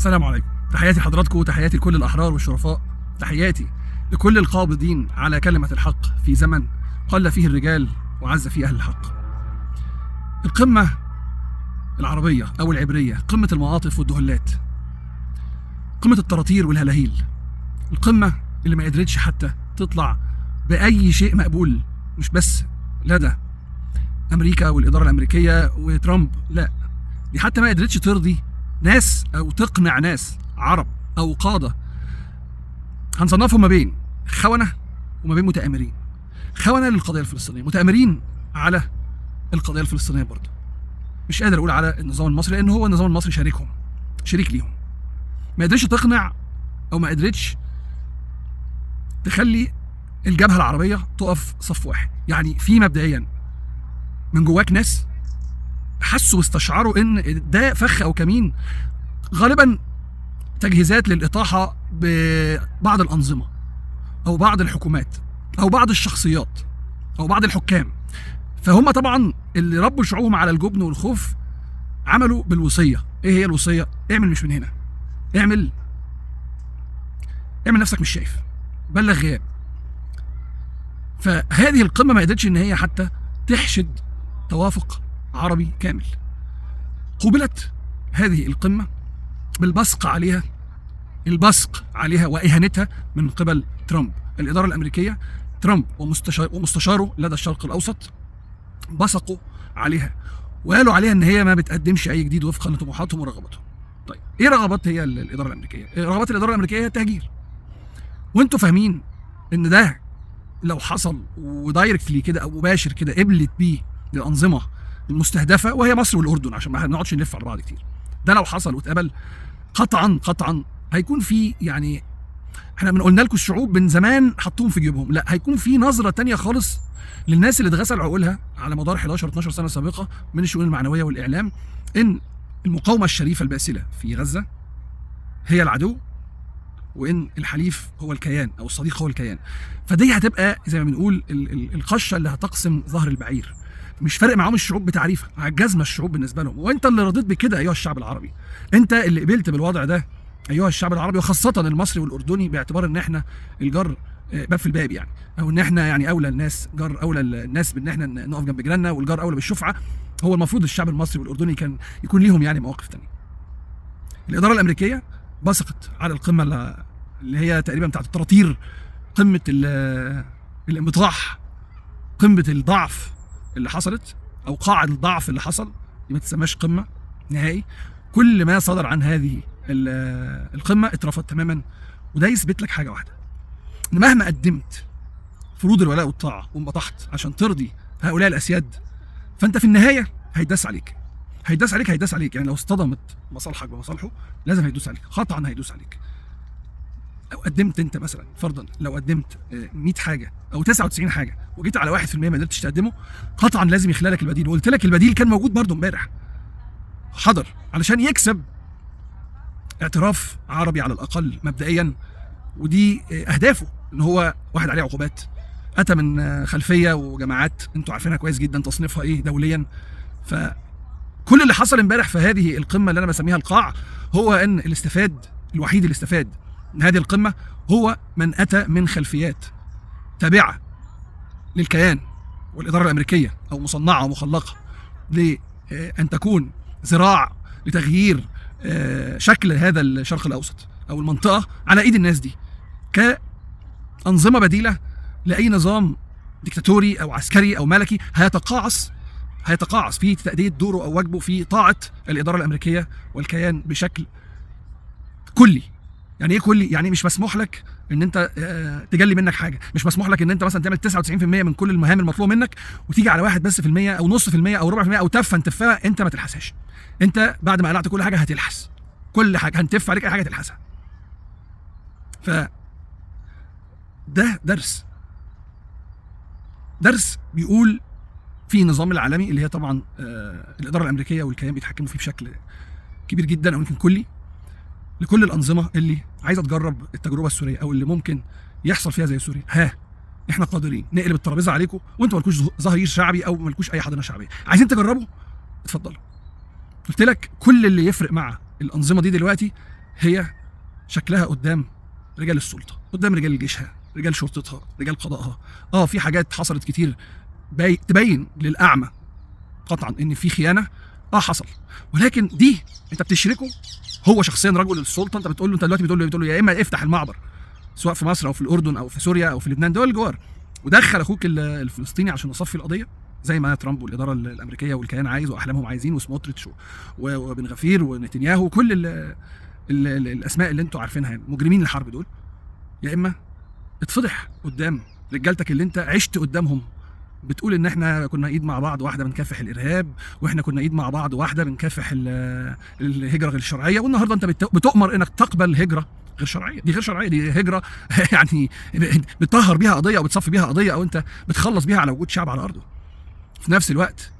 السلام عليكم. تحياتي لحضراتكم وتحياتي لكل الأحرار والشرفاء، تحياتي لكل القابضين على كلمة الحق في زمن قل فيه الرجال وعز فيه أهل الحق. القمة العربية أو العبرية، قمة المعاطف والدهلات، قمة الطراطير والهلاهيل، القمة اللي ما قدرتش حتى تطلع بأي شيء مقبول، مش بس لدى أمريكا والإدارة الأمريكية وترامب، لا، دي حتى ما قدرتش ترضي ناس أو تقنع ناس عرب أو قادة هنصنفهم ما بين خونة وما بين متآمرين. خونة للقضية الفلسطينية، متآمرين على القضية الفلسطينية برضه. مش قادر أقول على النظام المصري لأن هو النظام المصري شريك ليهم. ما قدرتش تقنع أو ما قدرتش تخلي الجبهة العربية تقف صف واحد. يعني في مبدئيا من جواك ناس حسوا واستشعروا ان ده فخ او كمين، غالبا تجهيزات للإطاحة ببعض الأنظمة أو بعض الحكومات أو بعض الشخصيات أو بعض الحكام. فهم طبعا اللي ربوا شعوبهم على الجبن والخوف عملوا بالوصية. ايه هي الوصية؟ اعمل مش من هنا، اعمل نفسك مش شايف، بلغ غياب. فهذه القمة ما قدرتش ان هي حتى تحشد توافق عربي كامل. قوبلت هذه القمة بالبصق عليها وإهانتها من قبل ترامب. الإدارة الأمريكية، ترامب ومستشاره لدى الشرق الأوسط، بصقوا عليها وقالوا عليها ان هي ما بتقدمش اي جديد وفقا لطموحاتهم ورغباتهم. طيب ايه رغبات هي الإدارة الأمريكية؟ رغبات الإدارة الأمريكية هي التهجير. وانتوا فاهمين ان ده لو حصل ودايركتلي كده او مباشر كده قبلت بيه الأنظمة المستهدفة وهي مصر والأردن، عشان ما نقعدش نلف على بعض كتير، ده لو حصل واتقبل قطعا هيكون في، يعني احنا قلنا لكم الشعوب من زمان حطوهم في جيبهم، لا، هيكون في نظرة تانية خالص للناس اللي اتغسل عقولها على مدار 11-12 سنة سابقة من الشؤون المعنوية والإعلام ان المقاومة الشريفة الباسلة في غزة هي العدو، وان الحليف هو الكيان او الصديق هو الكيان. فدي هتبقى زي ما بنقول القشة اللي هتقسم ظهر البعير. مش فارق معاهم الشعوب بتعريفها، عجزنا الشعوب بالنسبة لهم، وانت اللي رضيت بكده ايها الشعب العربي، انت اللي قبلت بالوضع ده ايها الشعب العربي، وخاصة المصري والاردني، باعتبار ان احنا الجار باب في الباب، يعني او ان احنا يعني اولى الناس، جار اولى الناس بان احنا نقف جنب جيراننا، والجار اولى بالشفعة. هو المفروض الشعب المصري والاردني كان يكون ليهم يعني مواقف تانية. الإدارة الأمريكية بصقت على القمة اللي هي تقريبا بتاعت الطراطير، قمة الانبطاح، قمة الضعف اللي حصلت او قاعد الضعف اللي حصل، دي ما تسماش قمة نهائي. كل ما صدر عن هذه القمة اترفض تماما. وده يثبت لك حاجة واحدة، ان مهما قدمت فروض الولاء والطاعة وانبطحت عشان ترضي هؤلاء الأسياد، فانت في النهاية هيداس عليك. يعني لو اصطدمت مصالحك بمصالحه لازم هيدوس عليك، قطعا هيدوس عليك. لو قدمت انت مثلا فرضا، لو قدمت 100 حاجه او 99 حاجه وجيت على 1% ما قدرتش تقدمه، قطعا لازم يخلى لك البديل. وقلت لك البديل كان موجود برضه امبارح، حضر علشان يكسب اعتراف عربي على الاقل مبدئيا. ودي اهدافه، ان هو واحد عليه عقوبات، اتى من خلفيه وجماعات انتوا عارفينها كويس جدا تصنيفها ايه دوليا. فكل اللي حصل امبارح في هذه القمه اللي انا بسميها القاع، هو ان الوحيد اللي استفاد من هذه القمة هو من أتى من خلفيات تابعة للكيان والإدارة الأمريكية، أو مصنعة ومخلقة لأن تكون ذراع لتغيير شكل هذا الشرق الأوسط أو المنطقة على إيد الناس دي، كأنظمة بديلة لأي نظام ديكتاتوري أو عسكري أو ملكي هيتقاعس في تأدية دوره أو واجبه في طاعة الإدارة الأمريكية والكيان بشكل كلي. يعني ايه كلي؟ يعني مش مسموح لك ان انت تجلي منك حاجه، مش مسموح لك ان انت مثلا تعمل 99% من كل المهام المطلوبه منك وتيجي على 1 بس في المية او نص في المية او ربع في المية او تفه انت ما تلحسهاش. انت بعد ما قلعت كل حاجه هتلحس كل حاجه، هنتف عليك اي حاجه تلحسها. ف ده درس بيقول في النظام العالمي اللي هي طبعا الاداره الامريكيه والكيان بيتحكموا فيه بشكل كبير جدا او يمكن كلي، لكل الأنظمة اللي عايزة تجرب التجربة السورية أو اللي ممكن يحصل فيها زي سوريا. احنا قادرين نقلب الترابيزة عليكم وانتوا مالكوش ظهير شعبي أو مالكوش أي حضانة شعبية. عايزين تجربوا؟ اتفضلوا. قلت لك كل اللي يفرق مع الأنظمة دي دلوقتي هي شكلها قدام رجال السلطه، قدام رجال جيشها، رجال شرطتها، رجال قضائها. في حاجات حصلت كتير تبين للاعمى قطعا ان في خيانه، حصل، ولكن دي انت بتشركه هو شخصيا رجل السلطه. انت بتقول له، انت دلوقتي بتقول له يا اما افتح المعبر سواء في مصر او في الاردن او في سوريا او في لبنان، دول الجوار، ودخل اخوك الفلسطيني عشان نصفي القضيه زي ما ترامب والاداره الامريكيه والكيان عايز واحلامهم عايزين، وسموتريتش وبن غفير ونتنياهو وكل الاسماء اللي انتوا عارفينها، يعني مجرمين الحرب دول. يا اما اتفضح قدام رجالتك اللي انت عشت قدامهم بتقول ان احنا كنا ايد مع بعض واحده بنكافح الارهاب، واحنا كنا ايد مع بعض واحده بنكافح الهجره غير الشرعيه، والنهارده انت بتؤمر انك تقبل هجره غير شرعيه. دي غير شرعيه، دي هجره يعني بتطهر بيها قضيه او بتصفي بيها قضيه او انت بتخلص بيها على وجود شعب على ارضه. في نفس الوقت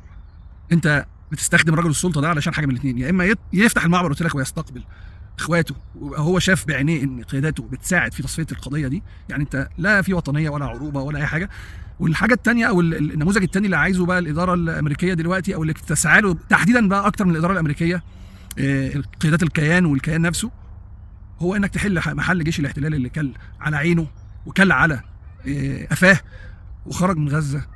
انت بتستخدم رجل السلطه ده علشان حاجه من الاثنين، يا اما يفتح المعبر قلت لك ويستقبل اخواته وهو شاف بعينيه ان قياداته بتساعد في تصفيه القضيه دي، يعني انت لا في وطنيه ولا عروبه ولا اي حاجه. والحاجه الثانيه او النموذج الثاني اللي عايزه بقى الاداره الامريكيه دلوقتي او اللي بتسعى له تحديدا بقى اكتر من الاداره الامريكيه، قيادات الكيان والكيان نفسه، هو انك تحل محل جيش الاحتلال اللي كل على عينه وكل على قفاه وخرج من غزه.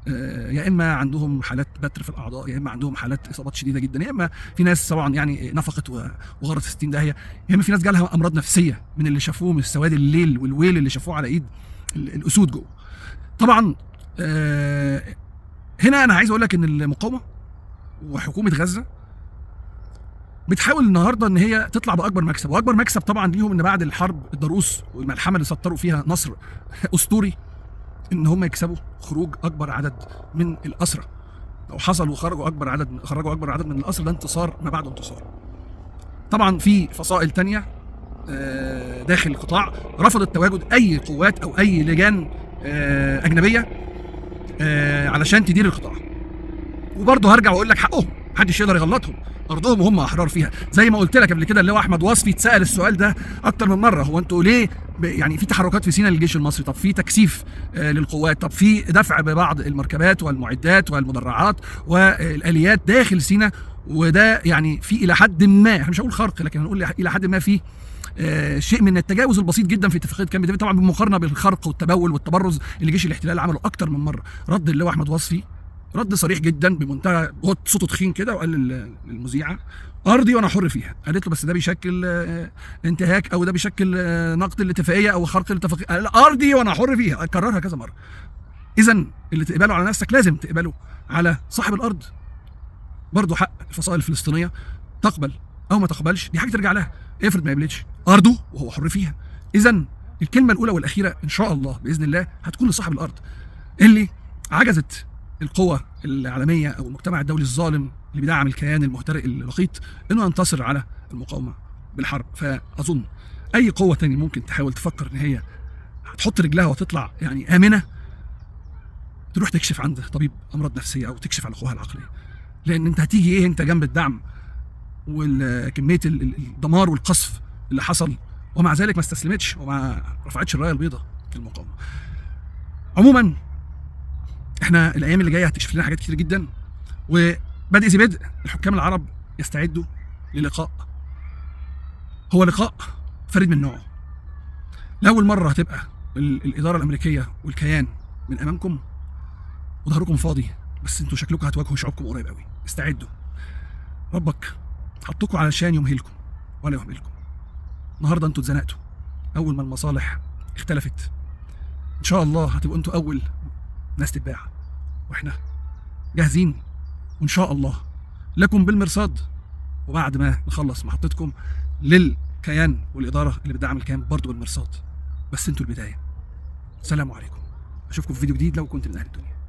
يا اما عندهم حالات بتر في الاعضاء، يا اما عندهم حالات اصابات شديده جدا، يا اما في ناس طبعا يعني نفقت وغرت 60 داهيه، يا اما في ناس جالها امراض نفسيه من اللي شافوه، من السواد الليل والويل اللي شافوه على ايد الاسود جوه. طبعا هنا انا عايز اقول لك ان المقاومه وحكومه غزه بتحاول النهارده ان هي تطلع باكبر مكسب، واكبر مكسب طبعا ليهم ان بعد الحرب الضروس والملحمه اللي سطروا فيها نصر اسطوري ان هم يكسبوا خروج اكبر عدد من الاسرى. لو حصل وخرجوا اكبر عدد من الاسرى، ده انتصار ما بعد انتصار. طبعا في فصائل تانية داخل القطاع رفضت تواجد اي قوات او اي لجان اجنبيه علشان تدير القطاع، وبرضه هرجع واقول لك حقهم، محدش يقدر يغلطهم، ارضهم وهم احرار فيها. زي ما قلت لك قبل كده اللي هو احمد وصفي اتسال السؤال ده اكتر من مره، هو انتوا ليه يعني في تحركات في سيناء للجيش المصري؟ طب في تكثيف للقوات، طب في دفع ببعض المركبات والمعدات والمدرعات والاليات داخل سيناء، وده يعني في الى حد ما، احنا مش هنقول خرق لكن هنقول الى حد ما في شيء من التجاوز البسيط جدا في اتفاقيه كامب ديفيد، طبعا بالمقارنه بالخرق والتبول والتبرز اللي جيش الاحتلال عمله اكتر من مره. رد اللواء احمد وصفي رد صريح جدا بمنتهى صوته تخين كده، وقال للمذيعه ارضي وانا حر فيها. قالت له بس ده بيشكل انتهاك او ده بيشكل نقض الاتفاقيه او خرق الاتفاقيه. قال ارضي وانا حر فيها، كررها كذا مره. اذا اللي تقبله على نفسك لازم تقبله على صاحب الارض. برضه حق الفصائل الفلسطينيه تقبل او ما تقبلش، دي حاجه ترجع لها. افرض ما قبلتش، ارضه وهو حر فيها. اذا الكلمه الاولى والاخيره ان شاء الله باذن الله هتكون لصاحب الارض اللي عجزت القوى العالميه او المجتمع الدولي الظالم اللي بيدعم الكيان المهترئ اللقيط انه ينتصر على المقاومه بالحرب. فاظن اي قوه تانية ممكن تحاول تفكر ان هي هتحط رجلها وتطلع يعني امنه، تروح تكشف عند طبيب امراض نفسيه او تكشف على قواها العقليه، لان انت هتيجي ايه انت جنب الدعم وكميه الدمار والقصف اللي حصل، ومع ذلك ما استسلمتش وما رفعتش الرايه البيضاء في المقاومه. عموما احنا الايام اللي جايه هتكشف لنا حاجات كتير جدا، وبدء ذي بدء الحكام العرب يستعدوا للقاء، هو لقاء فريد من نوعه. لاول مره هتبقى الاداره الامريكيه والكيان من امامكم وظهركم فاضي، بس انتوا شكلكم هتواجهوا شعوبكم قريب قوي. استعدوا، ربك حطكم علشان يمهلكم ولا يهملكم. النهارده انتوا اتزنقتوا اول ما المصالح اختلفت، ان شاء الله هتبقوا انتوا اول ناس تتباع، واحنا جاهزين وان شاء الله لكم بالمرصاد. وبعد ما نخلص محطتكم للكيان والاداره اللي بتدعم الكيان برضه بالمرصاد، بس انتوا البدايه. السلام عليكم، اشوفكم في فيديو جديد لو كنت من اهل الدنيا.